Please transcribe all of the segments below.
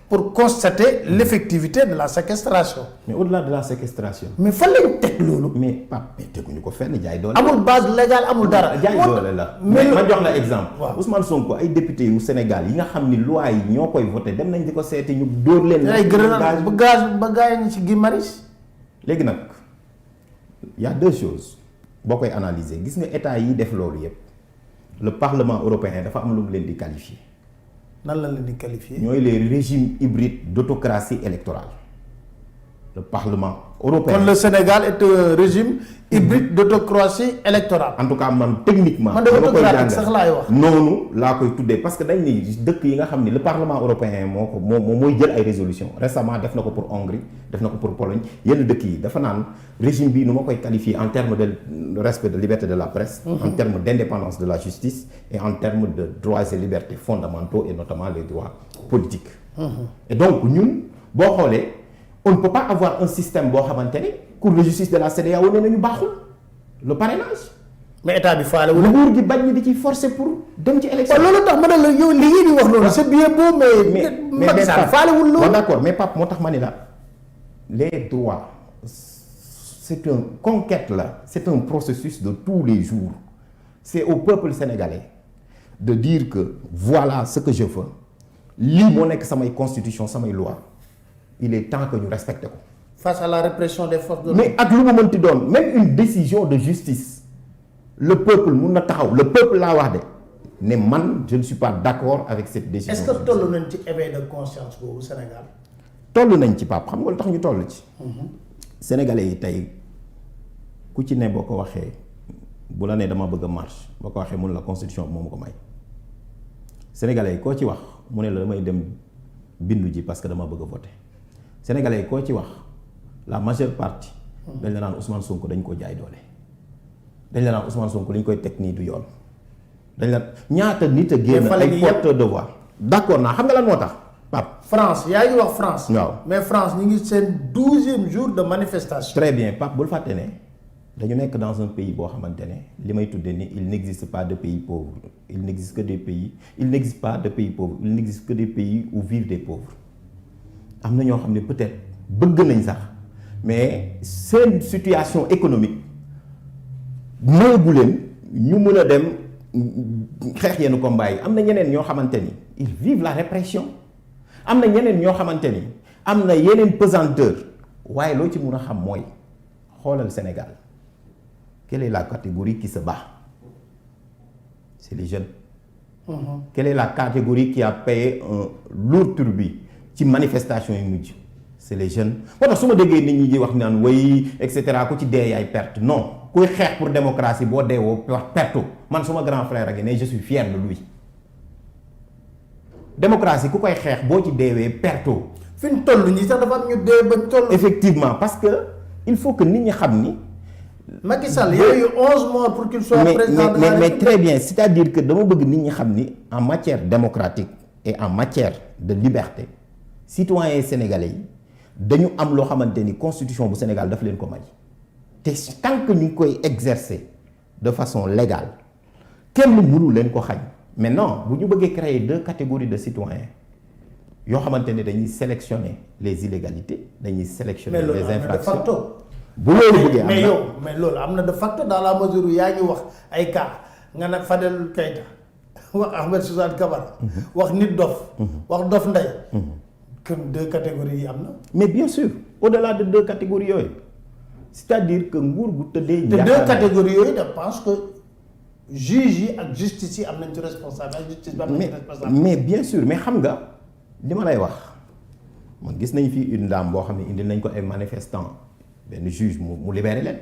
pour constater l'effectivité de la séquestration. mais au-delà de la séquestration. mais fan lañu teg loolu. mais Pape mais teguñu ko fenn jaay doole. amul base légale amul dara. jaay doole la mais ma jox la exemple. Ousmane Sonko ay député yu Sénégal yi nga xam ni loi yi ñoo koy voté dem nañ di ko seeti ñu dóor leen. ay grenade ba gaz ba gars yi ñu ci Guy Marius. léegi nag y a deux choses boo koy analyser gis nga état yi def loolu yépp le Parlement européen dafa am lu mu leen di qualifier. nan la leen di qualifier. ñooy les régimes hybrides d'autocratie électorale le Parlement européen. kon le Sénégal est un régime hybride d'autocratie électorale. en tout cas man techniquement. man de autocratique sax laay wax. noonu laa koy tuddee parce que dañ ni dëkk yi nga xam ni le Parlement européen mooy jël ay résolutions récemment def na ko pour Hongrie def na ko pour Pologne yenn dëkk yi dafa naan régime bi nu ma koy qualifier en termes de respect de liberté de la presse. en termes d'indépendance de la justice et en termes de droits et libertés fondamentaux et notamment les droits politiques. et donc ñun boo xoolee on ne peut pas avoir un système boo xamante ne cour de justice de la CEDEAO nee nañu baaxul le parrainage. mais état bi faale wu. nguur gi bañ ñi di ci forcer pour dem ci élection. loolu tax ma ne la yow li ngeen di wax loolu c'est bien beau mais Macky Sall faale wul loolu. d'accord mais Pape moo tax ma ne la les droits c'est une conquête là c'est un processus de tous les jours c'est au peuple sénégalais de dire que voilà ce que je veux lii moo nekk samay constitution samay loi il est temps que ñu respecte ko. face à la répression des forces de l'ordre. mais ak lu mu mënti doon même une décision de justice le peuple mun na taxaw le peuple laa wax de ne man je ne suis pas d'accord avec cette décision. est-ce que toll nañ ci éveil de conscience boobu Sénégal. toll nañ ci Pape xam nga lu tax ñu toll ci. Sénégalais yi tey ku ci ne boo ko waxee bu la nee dama bëgg a marche boo ko waxee mun la constitution bi moom ko may Sénégalais yi koo ci wax mu ne la damay dem bindu ji parce que dama bëgg a voter Sénégalais yi koo ci wax la majeure partie. dañ la naan Ousmane Sonko dañ ko jaay doole. dañ la naan Ousmane Sonko li ñu koy teg nii du yoon dañ la ñaata nit a génn ay porteurs de voix. d'accord naa xam nga lan moo tax Pape. France yaa ngi wax France. waaw mais France ñu ngi seen 12e jour de manifestation. très bien Pape bul fàtte ne dañu nekk dans un pays boo xamante ne li may tuddee ni il n'existe pas de pays pauvres il n'existe que des pays il n'existe pas de pays pauvres il n'existe que des pays où vivent des pauvres am na ñoo xam ne peut-être bëgg nañ sax mais seen situation économique mayagu leen ñu mën a dem xeex yenn combat yi am na ñeneen ñoo xamante ni ils vivent la répression am na ñeneen ñoo xamante ni am na yeneen pesanteur waaye loo ci mun a xam mooy xoolal Sénégal quelle est la catégorie qui se bat c'est les jeunes. Quelle est la catégorie qui a payé un lourd tribut ci manifestation yi mujj c'est les jeunes moo tax su ma déggee nit ñi di wax naan way et cetera ku ci dee yaay perte non kuy xeex pour démocratie boo deewoo perte man suma grand frère a ngi ne je suis fier de lui démocratie ku koy xeex boo ci deewee perte. fi ñu toll ñi sax dafa am ñu dee bañ toll. effectivement parce que il faut que nit ñi xam ni. Macky Sall y a eu 11 mois pour qu'il soit président de la République. mais très bien c'est-à-dire que dama bëgg nit ñi xam ni en matière démocratique et en matière de liberté citoyens sénégalais yi dañu am loo xamante ni constitution bu Sénégal daf leen ko may te tant que ñu ngi koy exercer de façon légale kenn mënu leen ko xañ maintenant bu ñu bëggee créer 2 catégories de citoyens yoo xamante ni dañuy sélectionner les illégalités dañuy sélectionner les infractions. bu loolu bëggee mais yow mais loolu am na de facto dans la mesure où yaa ngi wax ay cas nga ne Fadel Keïta wax Ahmed Suzanne Camara wax nit dof wax dof ndey que 2 catégories yi am na. mais bien sûr au-delà de 2 catégories yooyu c'est-à-dire que nguur gu tëddee. te 2 catégories yooyu je pense que juge yi ak justice yi am nañ ci responsable ak justice bi am nañ ci responsable. mais bien sûr mais xam nga li ma lay wax man gis nañ fi une dame boo xam ne indi nañ ko ay manifestants. benn juge mu libéré leen.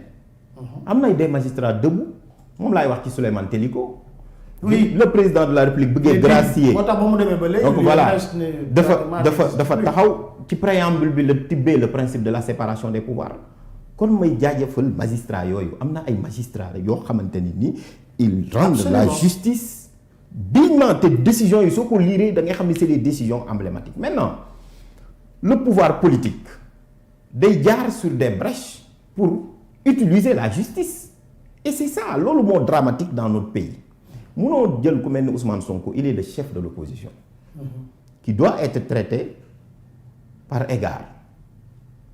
am na des magistrats debout moom laay wax ci Souleymane Teliko. oui le président de la République bëggee gracier. moo tax ba mu demee ba léegi. donc voilà dafa taxaw ci préambule bi la tibbee le principe de la séparation des pouvoirs. kon may jaajëfal magistrats yooyu am na ay magistrats yoo xamante ni ils rendent la justice dignement te décisions yi soo ko liiree da ngay xam ne c'est des décisions emblématiques maintenant le pouvoir politique. day jaar sur des brèches pour utiliser la justice et c'est ça loolu moo dramatique dans notre pays munoo jël ku mel ni Ousmane Sonko il est le chef de l'opposition qui doit être traité par égard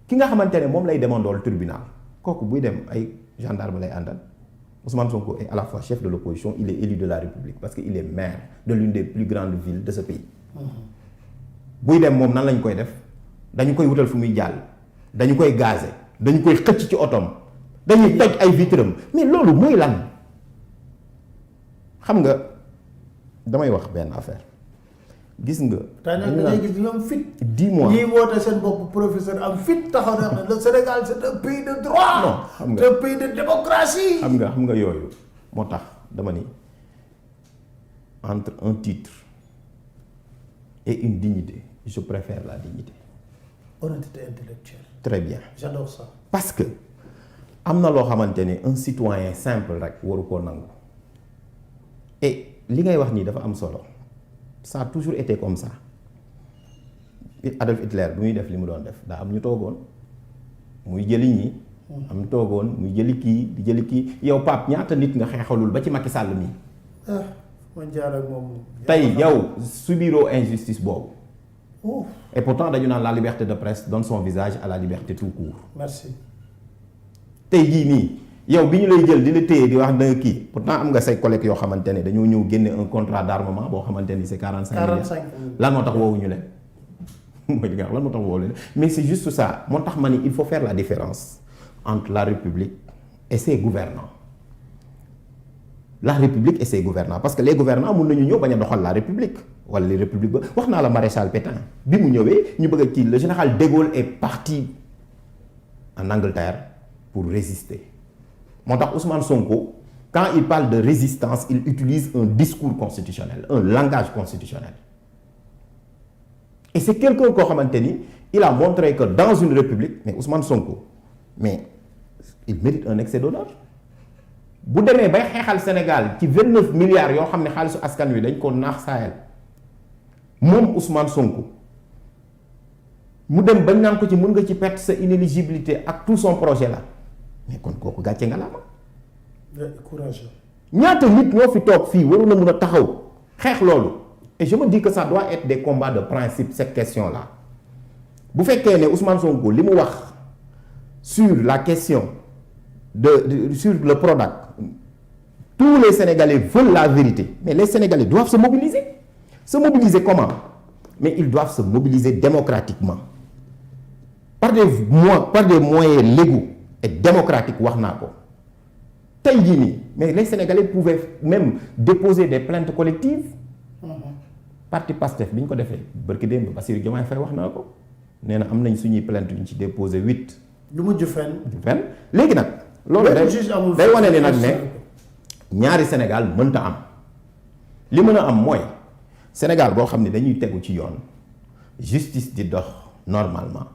ki nga xamante ne moom lay demandool tribunal kooku buy dem ay gendarme lay àndal. Ousmane Sonko est à la fois chef de l'opposition, il est élu de la République parce qu'il est maire de l'une des plus grandes villes de ce pays. buy dem moom nan lañ koy def dañu koy wutal fu muy jàll dañu koy gazer dañu koy xëcc ci otoom dañuy toj ay vitram mais loolu mooy lan xam nga damay wax benn affaire gis nga. daanaka da ngay gis ñoom fit. 10 mois ñii woote seen bopp professeur am fit taxaw na le Sénégal c'est un pays de droit. non xam nga c'est un pays de démocratie. xam nga yooyu moo tax dama ni entre un titre et une dignité je préfère la dignité. Honnêteté intellectuelle. Très bien. J'adore ça. Parce que am na loo xamante ne un citoyen simple rek waru koo nangu et li ngay wax nii dafa am solo. Ça a toujours été comme ça Adolf Hitler bu muy def li mu doon def daa am ñu toogoon muy jëli ñi am ñu toogoon muy jëli kii di jëli kii yow Pape ñaata nit nga xeexalul ba ci Macky Sall mii. ma jaar ak moom. tey yow subiroo injustice boobu. Et pourtant dañu naan la liberté de presse donne son visage à la liberté tout court. Merci. tey jii nii yow bi ñu lay jël di la téye di wax danga kii pourtant am nga say collègues yoo xamante ne dañoo ñëw génne un contrat d'armement boo xamante ni c'est 45 milliards. lan moo tax woowuñu leen mooy li nga wax lan moo tax woowuñu leen mais c'est juste ça moo tax ma ni il faut faire la différence entre la République et ses gouvernants la République et ses gouvernants parce que les gouvernants mun nañu ñëw bañ a doxal la République wala les républiques ba wax naa la maréchal Pétain bi mu ñëwee ñu bëgg a kii le général de Gaulle est parti en Angleterre pour résister moo tax Ousmane Sonko quand il parle de résistance il utilise un discours constitutionnel un langage constitutionnel et c'est quelqu'un koo xamante ni il a montré que dans une république mais Ousmane Sonko mais il mérite un excès d'honneur bu demee bay xeexal Sénégal ci 29 milliards yoo xam ne xaalisu askan wi dañ ko naax saayal moom Ousmane Sonko mu dem bañ naan ko ci mën nga ci perte sa inéligibilité ak tout son projet là mais kon kooku gàcce nga la ma. courageux. ñaata nit ñoo fi toog fii waru na mun a taxaw xeex loolu et je me dis que ça doit être des combats de principe cette question là bu fekkee ne Ousmane Sonko li mu wax sur la question sur le Prodac tous les Sénégalais veulent la vérité mais les Sénégalais doivent se mobiliser. Se mobiliser comment? Mais ils doivent se mobiliser démocratiquement par des moyens légaux et démocratiques wax naa ko tey jii nii mais les Sénégalais pouvaient même déposer des plaintes collectives. Parti Pastef bi ñu ko defee barki démb Bassirou Diomaye Faye wax naa ko nee na am nañ suñuy plainte yu ñu ci déposé 8. lu mujj fenn. léegi nag. loolu day wane ni nag ne ñaari Sénégal mënta am li mën a am mooy. Sénégal boo xam ne dañuy tegu ci yoon justice di dox normalement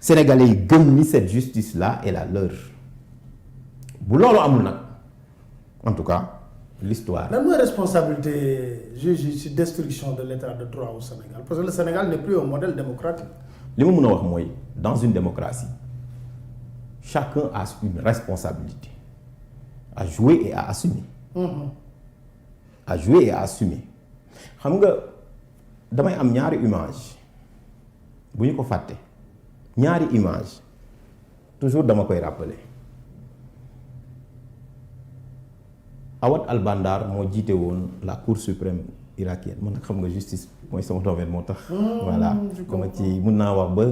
sénégalais yi gëm ni cette justice là est la leur bu loolu amul nag en tout cas l'histoire. lan mooy responsabilité juge yi ci destruction de l'état de droit au Sénégal parce que le Sénégal n'est plus un modèle démocratique. li ma mën a wax mooy dans une démocratie chacun a une responsabilité à jouer et à assumer. À jouer et à assumer. xam nga damay am ñaari image bu ñu ko fàtte ñaari image toujours dama koy rappeler Awad al-Bandar moo jiite woon la cour suprême irakienne man nag xam nga justice mooy sama domaine moo tax voilà dama ci mun naa wax ba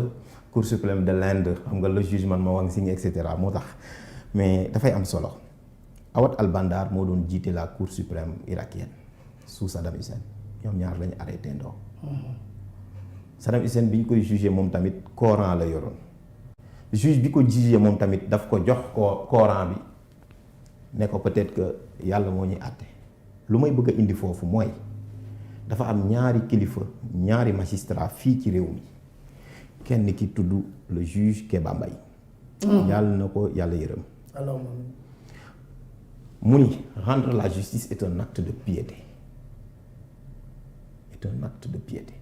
cour suprême de l'Inde xam nga le jugement ma Wang Sing et cetera moo tax mais dafay am solo Awad al-Bandar moo doon jiite la cour suprême irakienne sous Saddam Hussein ñoom ñaar lañu arrêté ndoo Saddam Hussein bi ñu koy jugé moom tamit Coran la yoroon juge bi ko jugé moom tamit daf ko jox ko Coran bi ne ko peut-être que yàlla moo ñuy àtte lu may bëgg a indi foofu mooy dafa am ñaari kilifa ñaari magistrat fii ci réew mi kenn ki tudd le juge Kéba Mbaye yàlla na ko yàlla yërëm mu ni rendre la justice est un acte de piété. Un acte de piété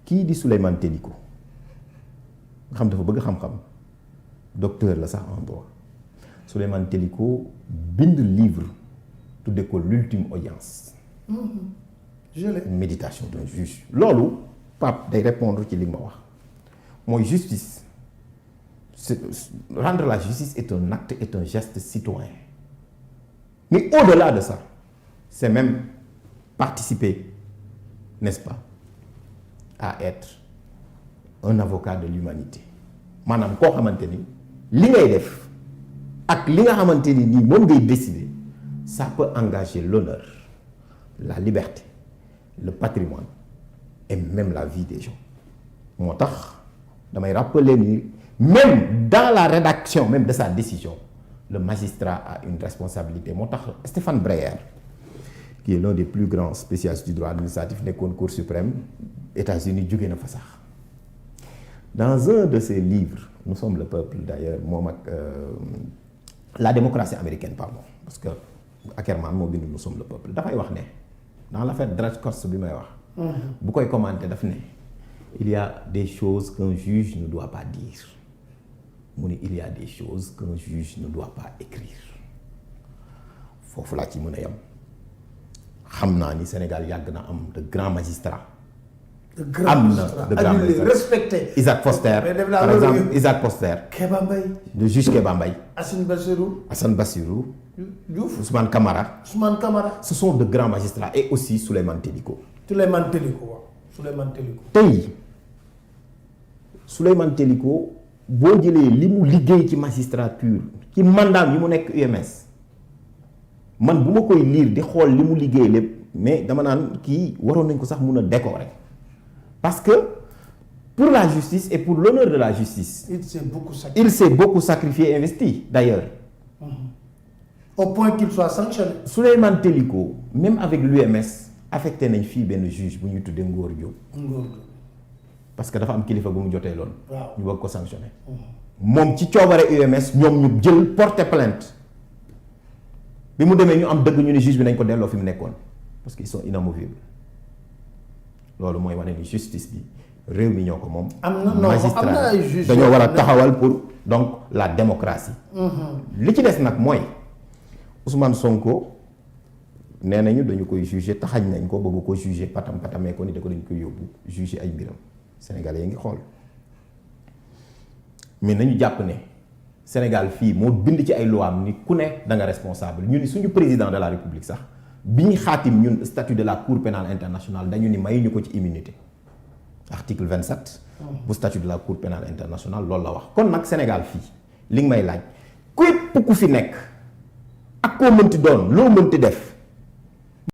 kii di Souleymane Teliko nga xam dafa bëgg xam-xam docteur la sax en droit Souleymane Teliko bind livre tudde ko l'ultime audience. Je l'ai. Une méditation d'un juge loolu Pape day répondre ci li ma wax mooy justice rendre la justice est un acte, est un geste citoyen. Mais au-delà de ça, c'est même participer, n'est-ce pas, à être un avocat de l'humanité. Maanaam koo xamante ni li ngay def ak li nga xamante ni nii moom ngay décider, ça peut engager l'honneur, la liberté, le patrimoine et même la vie des gens. Moo tax damay rappeler ni même dans la rédaction même de sa décision, le magistrat a une responsabilité. Moo tax Stéphane Breyer, qui est l'un des plus grands spécialistes du droit administratif, nekkoon Cour suprême États-Unis, jóge na fa sax. Dans un de ses livres, Nous sommes le peuple d'ailleurs, moom ak la démocratie américaine, pardon, parce que Ackerman moo bind Nous sommes le peuple, dafay wax ne dans l'affaire Dreyfus bi may wax, bu koy commenter daf ne il y a des choses qu'un juge ne doit pas dire. Mu ne il y a des choses qu'un juge ne doit pas écrire. Foofu laa ci mën a yem. Xam naa ni Sénégal yàgg na am de grands magistrats. de grands magistrats respecté. Isaac Foster, par exemple, Isaac Foster. Kéba Mbaye. Le juge Kéba Mbaye. Assane Bassirou. Diouf. Ousmane Camara. Ce sont de grands magistrats. Et aussi Souleymane Teliko. Tey Souleymane Teliko boo jëlee li mu liggéey ci magistrature ci mandat yi mu nekk UMS man bu ma koy lire di xool li mu liggéey lépp mais dama naan kii waroon nañ ko sax mun a décorer parce que pour la justice et pour l'honneur de la justice il s'est beaucoup sacrifié et investi d'ailleurs au point qu'il soit sanctionné. Souleymane Teliko même avec l'UMS affecté nañ fii benn juge bu ñuy tuddee Ngor Diop. Parce que dafa am kilifa bu mu jotee loon. ñu bëgg ko sanctionné. moom ci coobare UMS ñoom ñu jël porter plainte bi mu demee ñu am dëgg ñu ne juge bi nañ ko delloo fi mu nekkoon parce qu'ils sont inamovibles loolu mooy wane ni justice bi réew mi ñoo ko moom. magistrat dañoo war a taxawal pour donc la démocratie. li ci des nag mooy Ousmane Sonko. nee nañu dañu koy juger taxañ nañ ko bëgg ko juger patamee ko ni da ko dañ koy yóbbu juger ay mbiram Sénégalais yi ngi xool mais nañu jàpp ne Sénégal fii moo bind ci ay loi am ni ku ne da nga responsable ñu ni suñu président de la République sax bi ñu xaatim ñun statut de la Cour pénale internationale dañu ni may ñu ko ci immunité article 27 bu statut de la Cour pénale internationale loolu la wax kon nag Sénégal fii li nga may laaj képp ku fi nekk ak koo mënti doon loo mënti def